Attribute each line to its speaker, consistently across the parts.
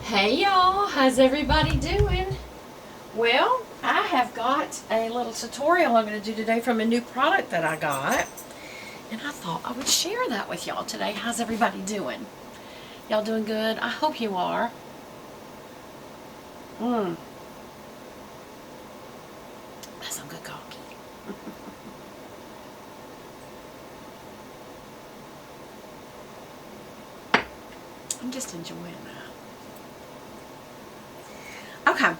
Speaker 1: Hey y'all, how's everybody doing? Well, I have got a little tutorial I'm going to do today from a new product that I got. And I thought I would share that with y'all today. How's everybody doing? Y'all doing good? I hope you are. That's some good coffee. I'm just enjoying that. Okay.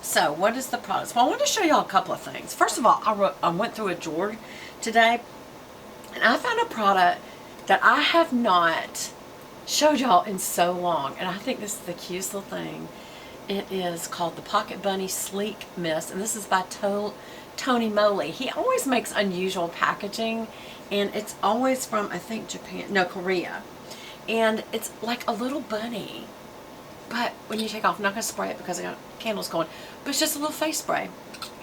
Speaker 1: So, what is the product? Well, I want to show y'all a couple of things. First of all, I went through a drawer today, and I found a product that I have not showed y'all in so long, and I think this is the cutest little thing. It is called the Pocket Bunny Sleek Mist, and this is by Tony Moly. He always makes unusual packaging, and it's always from, I think, Korea. And it's like a little bunny. But when you take off, I'm not going to spray it because I got candles going, but it's just a little face spray.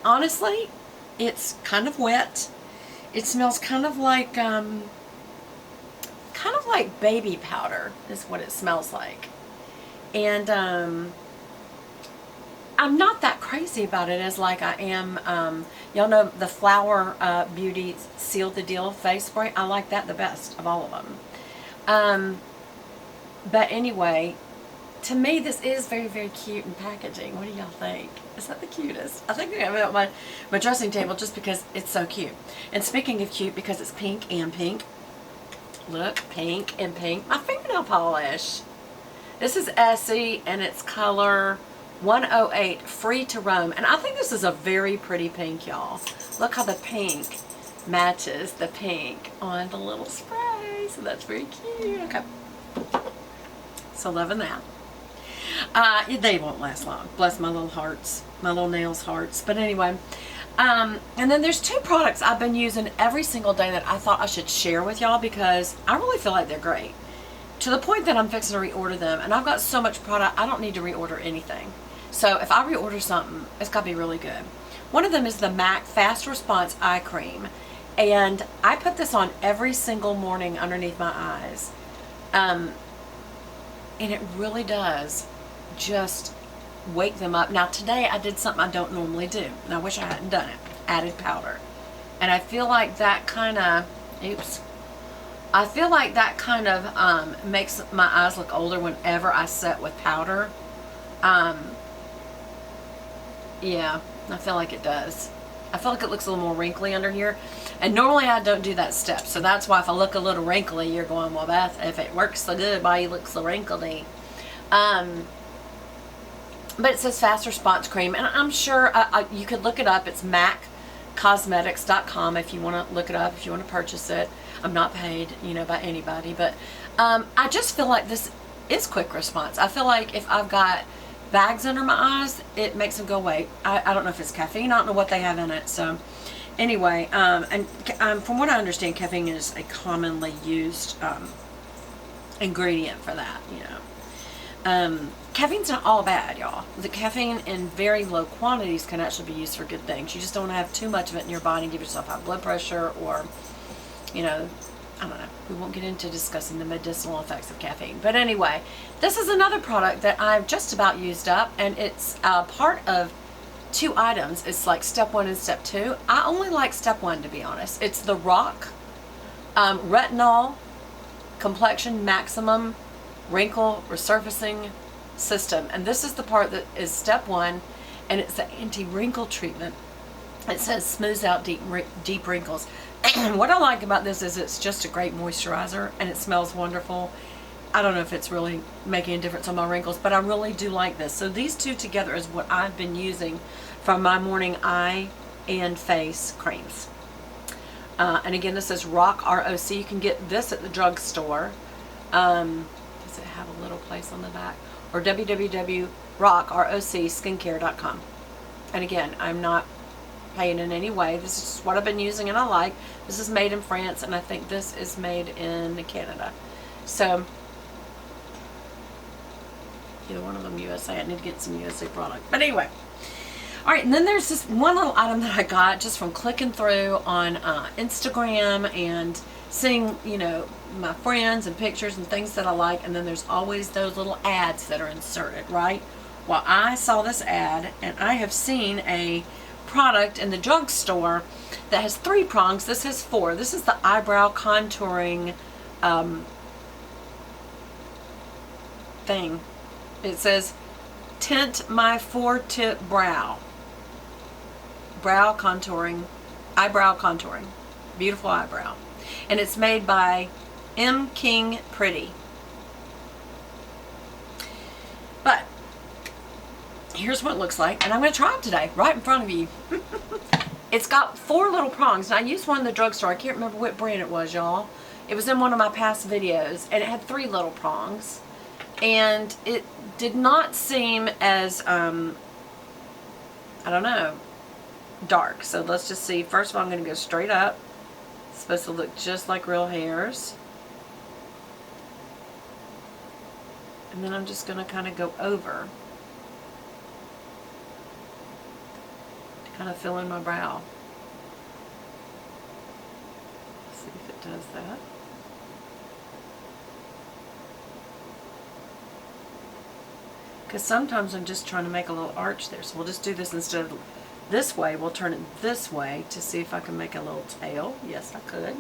Speaker 1: Honestly, it's kind of wet. It smells kind of like baby powder is what it smells like. And I'm not that crazy about it as like I am, y'all know the Flower Beauty Seal the Deal face spray. I like that the best of all of them. But anyway, to me, this is very, very cute in packaging. What do y'all think? Is that the cutest? I think I have it on my dressing table just because it's so cute. And speaking of cute, because it's pink and pink. Look, pink and pink. My fingernail polish. This is Essie, and it's color 108, Free to Roam. And I think this is a very pretty pink, y'all. Look how the pink matches the pink on the little spray. So that's very cute. Okay. So loving that. They won't last long. Bless my little hearts, my little nails hearts. But anyway, and then there's two products I've been using every single day that I thought I should share with y'all because I really feel like they're great. To the point that I'm fixing to reorder them, and I've got so much product I don't need to reorder anything. So if I reorder something, it's got to be really good. One of them is the MAC Fast Response Eye Cream, and I put this on every single morning underneath my eyes. And it really does just wake them up. Now today I did something I don't normally do, and I wish I hadn't done it. Added powder. And I feel like that kind of, I feel like that kind of makes my eyes look older whenever I set with powder. Yeah, I feel like it does. I feel like it looks a little more wrinkly under here. And normally I don't do that step. So that's why if I look a little wrinkly, you're going, well, that's, if it works so good, why you look so wrinkly? But it says Fast Response Cream. And I'm sure you could look it up. It's maccosmetics.com if you want to look it up, if you want to purchase it. I'm not paid, by anybody. But I just feel like this is quick response. I feel like if I've got bags under my eyes, it makes them go away. I don't know if it's caffeine. I don't know what they have in it. So anyway, and from what I understand, caffeine is a commonly used ingredient for that, Caffeine's not all bad, y'all. The caffeine in very low quantities can actually be used for good things. You just don't want to have too much of it in your body and give yourself high blood pressure or, I don't know. We won't get into discussing the medicinal effects of caffeine. But anyway, this is another product that I've just about used up, and it's part of two items. It's like step 1 and step 2. I only like step 1, to be honest. It's the Rock Retinol Complexion Maximum Wrinkle Resurfacing System. And this is the part that is step 1, and it's the anti-wrinkle treatment. It says smooths out deep wrinkles. And what I like about this is it's just a great moisturizer, and it smells wonderful. I don't know if it's really making a difference on my wrinkles, but I really do like this. So these two together is what I've been using for my morning eye and face creams. And again, this is Rock, R-O-C. You can get this at the drugstore. Does it have a little place on the back? Or www.rockskincare.com. And again, I'm not paying in any way. This is just what I've been using and I like. This is made in France, and I think this is made in Canada. So either one of them USA. I need to get some USA product. But anyway. Alright, and then there's this one little item that I got just from clicking through on Instagram and seeing, you know, my friends and pictures and things that I like, and then there's always those little ads that are inserted, right? Well, I saw this ad, and I have seen a product in the drugstore that has 3 prongs. This has 4. This is the eyebrow contouring thing. It says, tint my 4-tip brow. Brow contouring, eyebrow contouring. Beautiful eyebrow. And it's made by M. King Pretty. But here's what it looks like, and I'm going to try it today, right in front of you. It's got 4 little prongs. Now, I used one in the drugstore. I can't remember what brand it was, y'all. It was in one of my past videos, and it had 3 little prongs. And it did not seem as, I don't know, dark. So let's just see. First of all, I'm going to go straight up. It's supposed to look just like real hairs. And then I'm just going to kind of go over to kind of fill in my brow. Let's see if it does that. Because sometimes I'm just trying to make a little arch there. So we'll just do this instead of this way. We'll turn it this way to see if I can make a little tail. Yes, I could.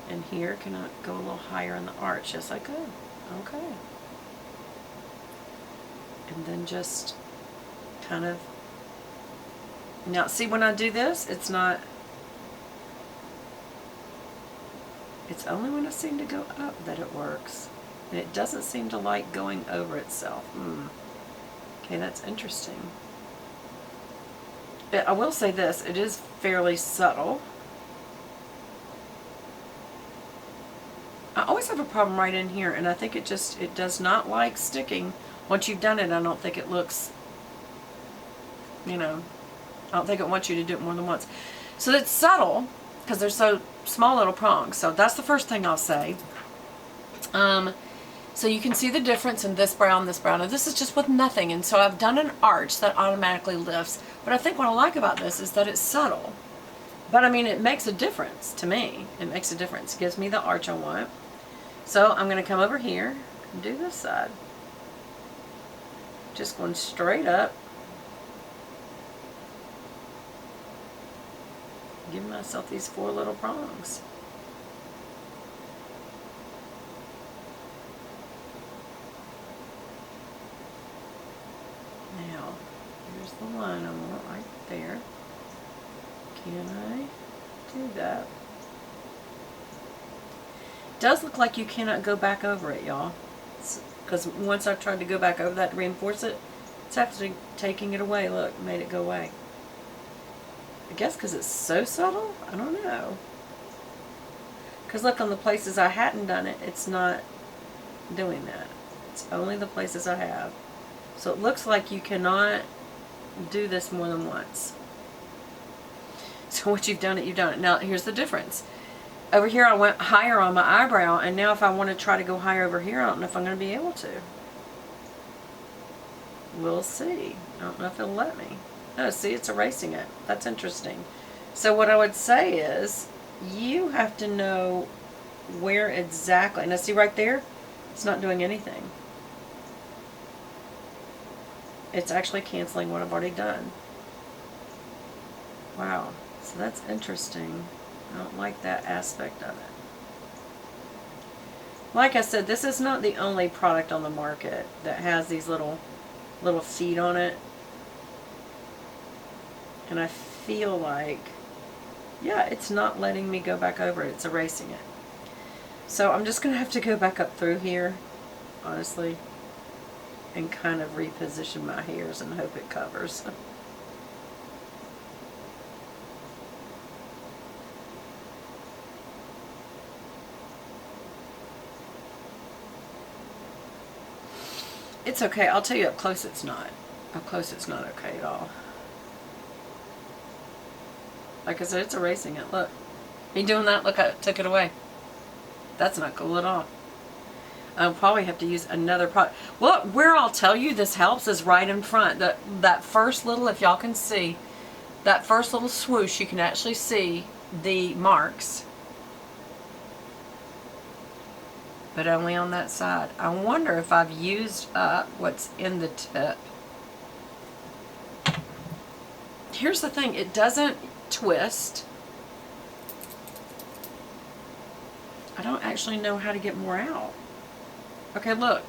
Speaker 1: And here, can I go a little higher in the arch? Yes, I could. Okay. And then just kind of, now see when I do this, it's not, it's only when I seem to go up that it works. And it doesn't seem to like going over itself. Okay, that's interesting. But I will say this, it is fairly subtle. I always have a problem right in here, and I think it does not like sticking. Once you've done it, I don't think it looks, you know, I don't think it wants you to do it more than once. So it's subtle, because they're so small little prongs. So that's the first thing I'll say. So you can see the difference in this brow and this brow. Now this is just with nothing, and so I've done an arch that automatically lifts. But I think what I like about this is that it's subtle. But I mean, it makes a difference to me. It makes a difference. It gives me the arch I want. So I'm going to come over here and do this side. Just going straight up. Giving myself these 4 little prongs. Now, here's the line I want right there. Can I do that? It does look like you cannot go back over it, y'all. Because once I've tried to go back over that to reinforce it, it's actually taking it away. Look, made it go away. I guess because it's so subtle? I don't know. Because look, on the places I hadn't done it, it's not doing that. It's only the places I have. So it looks like you cannot do this more than once. So once you've done it, you've done it. Now, here's the difference. Over here, I went higher on my eyebrow, and now if I want to try to go higher over here, I don't know if I'm going to be able to. We'll see. I don't know if it'll let me. Oh, see, it's erasing it. That's interesting. So what I would say is, you have to know where exactly. Now, see right there? It's not doing anything. It's actually canceling what I've already done. Wow. So that's interesting. I don't like that aspect of it. Like I said, this is not the only product on the market that has these little feet on it. And I feel like, yeah, it's not letting me go back over it. It's erasing it. So I'm just going to have to go back up through here, honestly, and kind of reposition my hairs and hope it covers. It's okay. I'll tell you up close it's not. Up close it's not okay at all. Like I said, it's erasing it. Look. Me doing that, look, I took it away. That's not cool at all. I'll probably have to use another product. Well, where I'll tell you this helps is right in front. That first little, if y'all can see, that first little swoosh, you can actually see the marks. but only on that side. I wonder if I've used up what's in the tip. Here's the thing, it doesn't twist. I don't actually know how to get more out. Okay, look.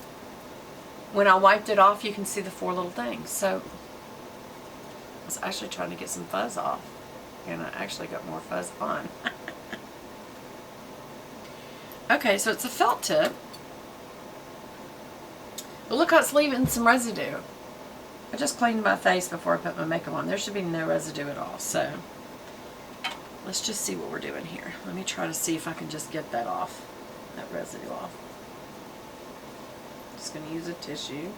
Speaker 1: When I wiped it off, you can see the 4 little things. So I was actually trying to get some fuzz off, and I actually got more fuzz on. Okay, so it's a felt tip. But look how it's leaving some residue. I just cleaned my face before I put my makeup on. There should be no residue at all. So let's just see what we're doing here. Let me try to see if I can just get that off, that residue off. Just going to use a tissue.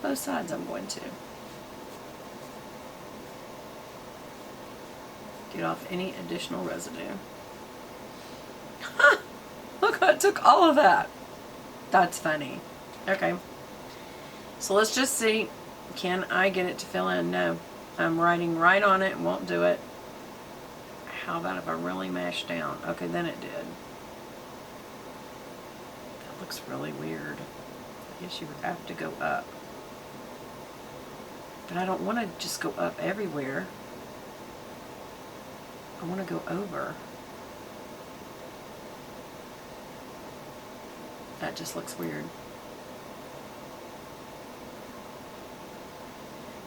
Speaker 1: Both sides I'm going to. Get off any additional residue. Look, I took all of that. That's funny. Okay. So let's just see. Can I get it to fill in? No. I'm writing right on it and won't do it. How about if I really mash down? Okay, then it did. That looks really weird. I guess you would have to go up. But I don't want to just go up everywhere. I want to go over. That just looks weird.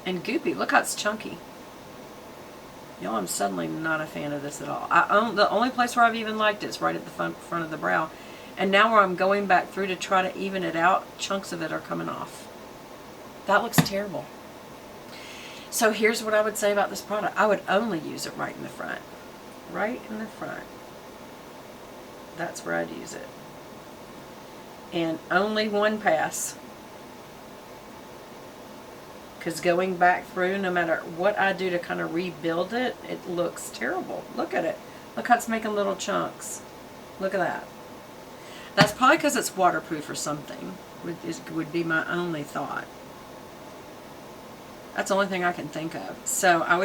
Speaker 1: And goopy. Look how it's chunky. Y'all, I'm suddenly not a fan of this at all. The only place where I've even liked it is right at the front of the brow. And now where I'm going back through to try to even it out, chunks of it are coming off. That looks terrible. So here's what I would say about this product. I would only use it right in the front. Right in the front. That's where I'd use it. And only one pass. Because going back through, no matter what I do to kind of rebuild it, it looks terrible. Look at it. Look how it's making little chunks. Look at that. That's probably because it's waterproof or something, would be my only thought. That's the only thing I can think of. So I would